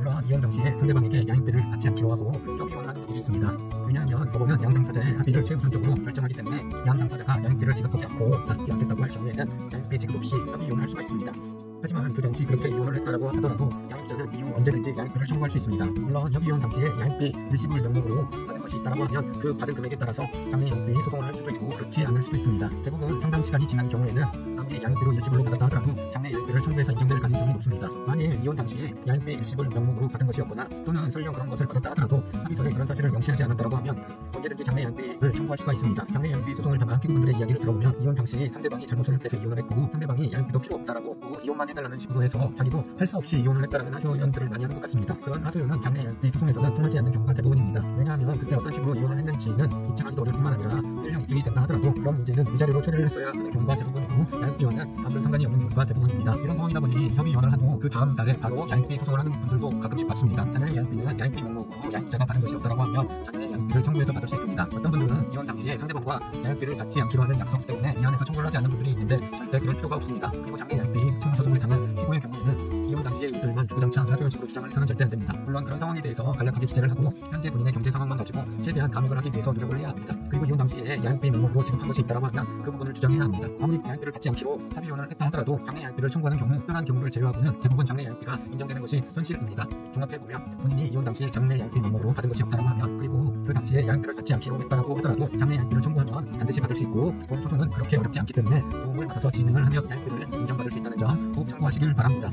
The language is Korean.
물론 이혼 당시에 상대방에게 양육비를 받지 않기로 하고 협의혼을 하는 분들이 있습니다. 왜냐하면 법원은 양 당사자의 합의를 최우선적으로 결정하기 때문에 양 당사자가 양육비를 지급하지 않고 받지 않겠다고 할 경우에는 양육비 지급 없이 협의혼을 할 수가 있습니다. 하지만 그 당시 그렇게 이혼을 했다라고 하더라도 양육자는 이후 언제든지 양육비를 청구할 수 있습니다. 물론 협의이혼 당시에 양육비 일시불 명목으로 받은 것이 있다라고 하면 그 받은 금액에 따라서 장래 양육비 소송을 할 수도 있고 그렇지 않을 수도 있습니다. 대부분 상당 시간이 지난 경우에는 아무리 양육비로 일시불로 받았다 하더라도 장래 양육비를 청구해서 인정될 가능성이 높습니다. 만일 이혼 당시에 양육비 일시불 명목으로 받은 것이 없거나 또는 설령 그런 것을 받았다 하더라도 합의서에 그런 사실을 명시하지 않았다라고 하면 언제든지 장래 양육비를 청구할 수가 있습니다. 장래 양육비 소송을 당한 피고분들의 이야기를 들어보면 이혼 당시 상대방이 잘못을 해서 이혼을 했고 상대방이 양육비도 필요 없다라고 이혼만 해달라는 식으로 해서 자기도 할 수 없이 이혼을 했다라는 하소연들을 많이 하는 것 같습니다. 그런 하소연은 장래 양육비 소송에서는 통하지 않는 경우가 대부분입니다. 왜냐하면 그때 어떤 식으로 이혼을 했는지는 입증하기도 어려울 뿐만 아니라 설령 입증이 된다 하더라도 그런 문제는 위자료로 처리를 했어야 하는 경우가 대부분이고 양육비와는 아무런 상관이 없는 경우가 대부분입니다. 이런 상황이다 보니 협의이혼을 하고 그 다음 달에 바로 양육비 소송을 하는 분들도 가끔씩 봤습니다. 장래 양육비는 양육비 명목으로 양육자가 받은 것이 없다라고 하면 장래 양육비를 청구해서 받을 수 있습니다. 어떤 분들은 이혼 당시에 상대방과 양육비를 받지 않기로 하는 약속 때문에 미안해서 청구를 하지 않는 분들이 있는데 절대 그럴 필요가 없습니다. 그리고 장래 양육비 청구 소송을 당한 피고의 경우에는 이혼 당시의 일들만 주구장창 하소연식으로 주장을 해서는 절대 안됩니다. 물론 그런 상황에 대해서 간략하게 기재를 하고 현재 본인의 경제 상황만 가지고 최대한 감액을 하기 위해서 노력을 해야 합니다. 그리고 이혼 당시에 양육비 명목으로 지급한 것이 있다고 하면 그 부분을 주장해야 합니다. 아무리 양육비를 받지 않기로 합의이혼을 했다 하더라도 장래 양육비를 청구하는 경우 특별한 경우를 제외하고는 대부분 장래 양육비가 인정되는 것이 현실입니다. 종합해보면 본인이 이혼 당시 장래 양육비 명목으로 받은 것이 없다고 하면 그리고 그 당시에 양육비를 받지 않기로 했다고 하더라도 장래 양육비를 청구하면 반드시 받을 수 있고 본 소송은 그렇게 어렵지 않기 때문에 도움을 받아서 진행을 하며 양육비를 인정받을 수 있다는 점 꼭 참고하시길 바랍니다.